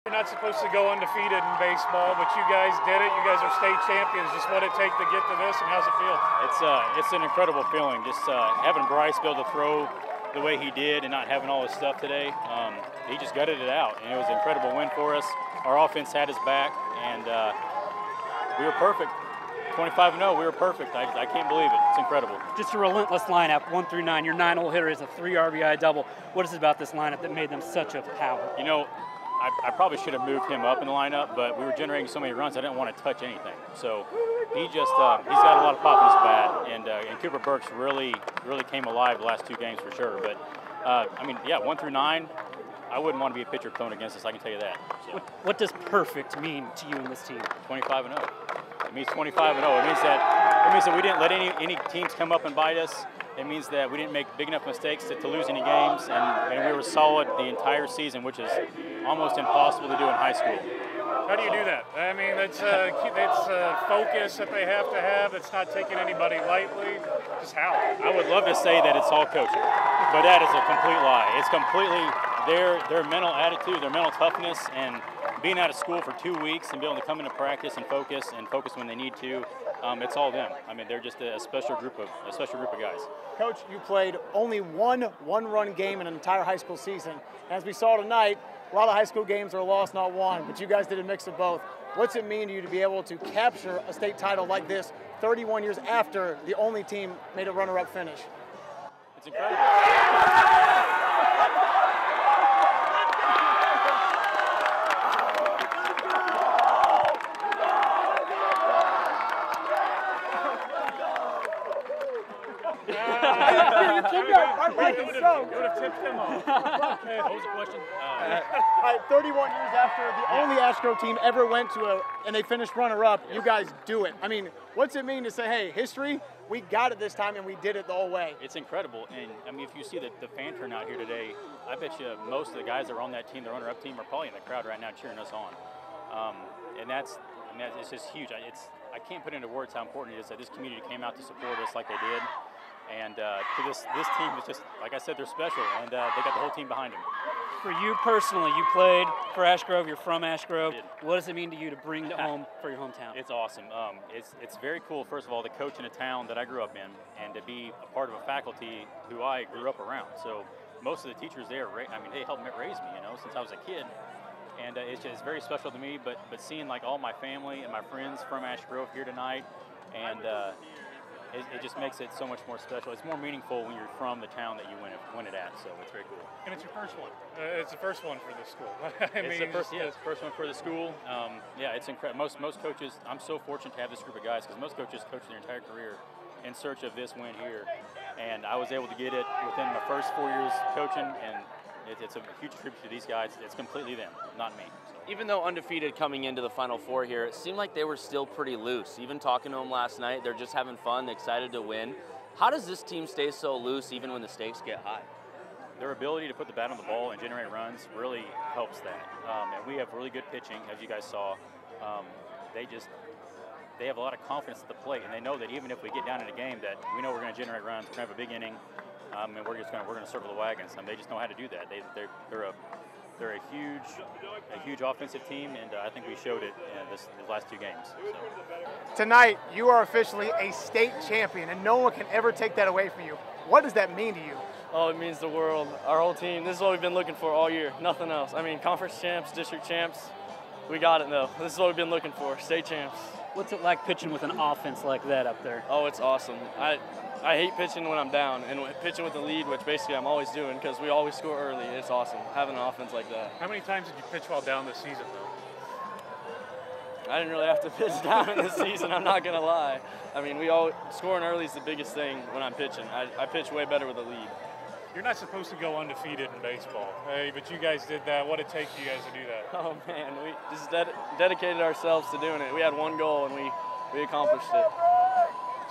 You're not supposed to go undefeated in baseball, but you guys did it. You guys are state champions. Just what it take to get to this, and how's it feel? It's an incredible feeling. Just having Bryce be able to throw the way he did and not having all his stuff today. He just gutted it out, and it was an incredible win for us. Our offense had his back, and we were perfect. 25-0, we were perfect. I can't believe it. It's incredible. Just a relentless lineup, 1 through 9. Your 9-hole hitter is a 3 RBI double. What is it about this lineup that made them such a power? You know, I probably should have moved him up in the lineup, but we were generating so many runs, I didn't want to touch anything. So he just, he's got a lot of pop in his bat, and Cooper Burks really came alive the last 2 games for sure. But, I mean, yeah, 1 through 9, I wouldn't want to be a pitcher thrown against us, I can tell you that. So. What does perfect mean to you and this team? 25-0. It means 25-0. It means that we didn't let any teams come up and bite us. It means that we didn't make big enough mistakes to lose any games, and we were solid the entire season, which is almost impossible to do in high school. How do you do that? I mean, it's focus that they have to have. It's not taking anybody lightly. Just how? I would love to say that it's all coaching, but that is a complete lie. It's completely their mental attitude, their mental toughness, and being out of school for 2 weeks and being able to come into practice and focus when they need to. It's all them. I mean, they're just a special group of guys. Coach, you played only one-run game in an entire high school season. As we saw tonight, a lot of high school games are lost, not won, but you guys did a mix of both. What's it mean to you to be able to capture a state title like this 31 years after the only team made a runner-up finish? It's incredible. You would have tipped him off. What was the question? 31 years after the only Astro team ever went to and they finished runner-up, you guys do it. I mean, what's it mean to say, hey, history, we got it this time and we did it the whole way? It's incredible, and I mean, if you see the fan turnout here today, I bet you most of the guys that are on that team, the runner-up team, are probably in the crowd right now cheering us on. And it's just huge. I can't put into words how important it is that this community came out to support us like they did. And to this team is just, like I said, they're special, and they got the whole team behind them. For you personally, you played for Ash Grove, you're from Ash Grove. What does it mean to you to bring to home for your hometown? It's awesome. It's very cool, first of all, to coach in a town that I grew up in and to be a part of a faculty who I grew up around. So most of the teachers there, they helped raise me, since I was a kid. And it's very special to me, but seeing like all my family and my friends from Ash Grove here tonight, and it just makes it so much more special. It's more meaningful when you're from the town that you win it at, so it's very cool. And it's your first one. It's the first one for the school. It's the first one for the school. Yeah, it's incredible. Most coaches, I'm so fortunate to have this group of guys, because most coaches coach their entire career in search of this win here. And I was able to get it within my first 4 years coaching, and it's a huge tribute to these guys. It's completely them, not me. So. Even though undefeated coming into the Final Four here, it seemed like they were still pretty loose. Even talking to them last night, they're just having fun, excited to win. How does this team stay so loose even when the stakes get high? Their ability to put the bat on the ball and generate runs really helps that. And we have really good pitching, as you guys saw. They have a lot of confidence at the plate, and they know that even if we get down in a game, that we know we're going to generate runs, we're going to have a big inning, and we're going to circle the wagons. They just know how to do that. They're a huge offensive team, and I think we showed it in these last 2 games. So. Tonight, you are officially a state champion, and no one can ever take that away from you. What does that mean to you? Oh, it means the world. Our whole team, this is what we've been looking for all year, nothing else. I mean, conference champs, district champs, we got it though. This is what we've been looking for, state champs. What's it like pitching with an offense like that up there? Oh, it's awesome. I hate pitching when I'm down, and pitching with the lead, which basically I'm always doing because we always score early. It's awesome, having an offense like that. How many times did you pitch while down this season, though? I didn't really have to pitch down in this season, I'm not going to lie. I mean, scoring early is the biggest thing when I'm pitching. I pitch way better with a lead. You're not supposed to go undefeated in baseball, but you guys did that. What did it take for you guys to do that? Oh, man, we just dedicated ourselves to doing it. We had one goal, and we accomplished it.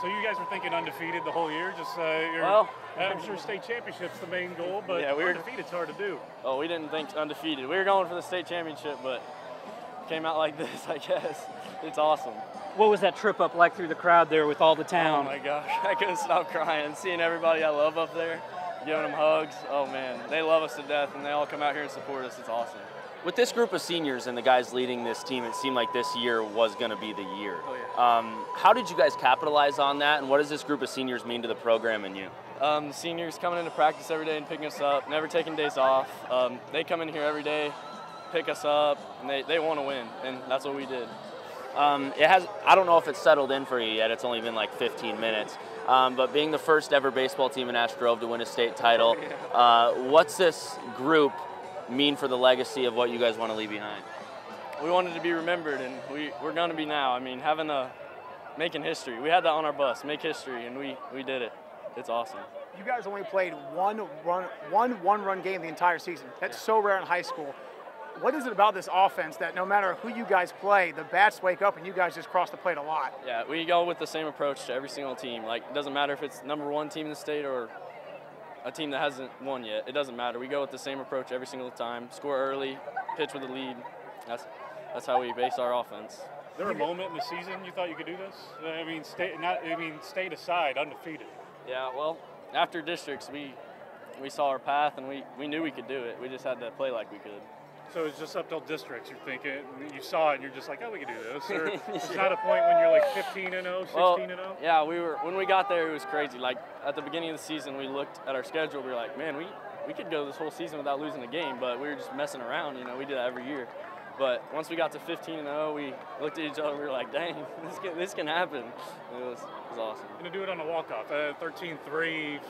So you guys were thinking undefeated the whole year? I'm sure state championship's the main goal, but yeah, undefeated's hard to do. Oh, we didn't think undefeated. We were going for the state championship, but it came out like this, I guess. It's awesome. What was that trip up like through the crowd there with all the town? Oh my gosh, I couldn't stop crying. Seeing everybody I love up there, giving them hugs. Oh man, they love us to death, and they all come out here and support us. It's awesome. With this group of seniors and the guys leading this team, it seemed like this year was going to be the year. Oh, yeah. How did you guys capitalize on that, and what does this group of seniors mean to the program and you? The seniors coming into practice every day and picking us up, never taking days off. They come in here every day, pick us up, and they want to win, and that's what we did. I don't know if it's settled in for you yet. It's only been like 15 minutes. But being the first ever baseball team in Ash Grove to win a state title, what's this group mean for the legacy of what you guys want to leave behind? We wanted to be remembered, and we're going to be now. I mean, making history. We had that on our bus, make history, and we did it. It's awesome. You guys only played one one-run game the entire season. That's so rare in high school. What is it about this offense that no matter who you guys play, the bats wake up and you guys just cross the plate a lot? Yeah, we go with the same approach to every single team. Like, it doesn't matter if it's #1 team in the state or a team that hasn't won yet. It doesn't matter. We go with the same approach every single time. Score early, pitch with a lead. That's how we base our offense. There were a moment in the season you thought you could do this? I mean, state aside, undefeated. Yeah, well, after districts, we saw our path and we knew we could do it. We just had to play like we could. So it's just up till districts. You're thinking, you saw it, and you're just like, oh, we can do this. Or it's not a point when you're like 15-0, 16-0. Yeah, when we got there, it was crazy. Like at the beginning of the season, we looked at our schedule. We were like, man, we could go this whole season without losing a game, but we were just messing around. You know, we do that every year. But once we got to 15-0, we looked at each other and we were like, dang, this can happen. It was awesome. And to do it on a walk-off, 13-3,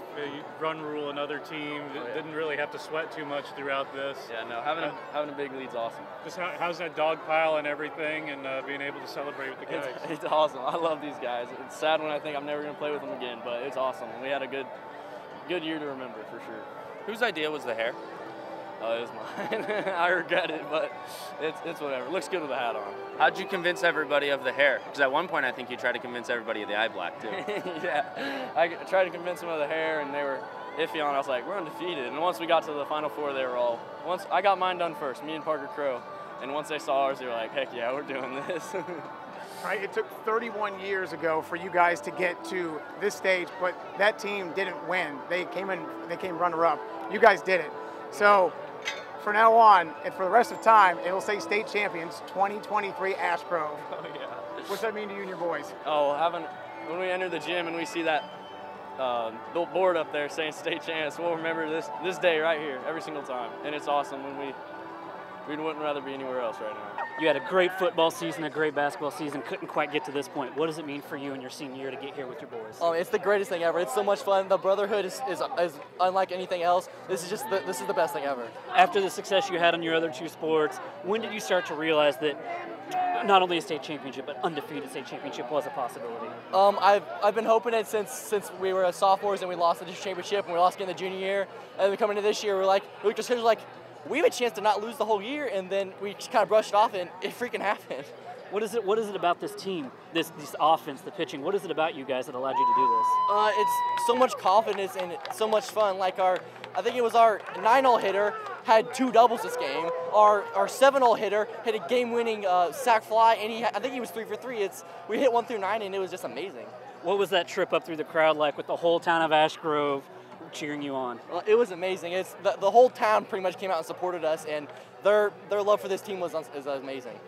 run rule, another team, didn't really have to sweat too much throughout this. Yeah, no, having a big lead's awesome. Just how's that dog pile and everything, and being able to celebrate with the guys? It's awesome. I love these guys. It's sad when I think I'm never going to play with them again, but it's awesome. We had a good year to remember for sure. Whose idea was the hair? Oh, it was mine. I regret it, but it's whatever. It looks good with the hat on. How'd you convince everybody of the hair? Because at one point I think you tried to convince everybody of the eye black too. Yeah, I tried to convince them of the hair, and they were iffy on it. I was like, we're undefeated. And once we got to the Final Four, they were all. Once I got mine done first, me and Parker Crow, and once they saw ours, they were like, heck yeah, we're doing this. Right, it took 31 years ago for you guys to get to this stage, but that team didn't win. They came runner-up. You guys did it. So, from now on, and for the rest of time, it will say state champions 2023 Ash Grove. Oh, yeah. What's that mean to you and your boys? Oh, when we enter the gym and we see that board up there saying state champs, we'll remember this day right here every single time. And it's awesome when we wouldn't rather be anywhere else right now. You had a great football season, a great basketball season, couldn't quite get to this point. What does it mean for you in your senior year to get here with your boys? Oh, it's the greatest thing ever. It's so much fun. The brotherhood is unlike anything else. This is the best thing ever. After the success you had on your other two sports, when did you start to realize that not only a state championship, but undefeated state championship was a possibility? I've been hoping it since we were sophomores and we lost the district championship and we lost again the junior year. And then coming into this year, we just like, we have a chance to not lose the whole year, and then we just kind of brushed it off, and it freaking happened. What is it about this team, this offense, the pitching? What is it about you guys that allowed you to do this? It's so much confidence and so much fun. Like I think it was our 9-hole hitter had 2 doubles this game. Our 7-hole hitter hit a game-winning sac fly, and I think he was 3 for 3. We hit 1 through 9, and it was just amazing. What was that trip up through the crowd like with the whole town of Ash Grove cheering you on? Well, it was amazing. It's the whole town pretty much came out and supported us, and their love for this team is amazing.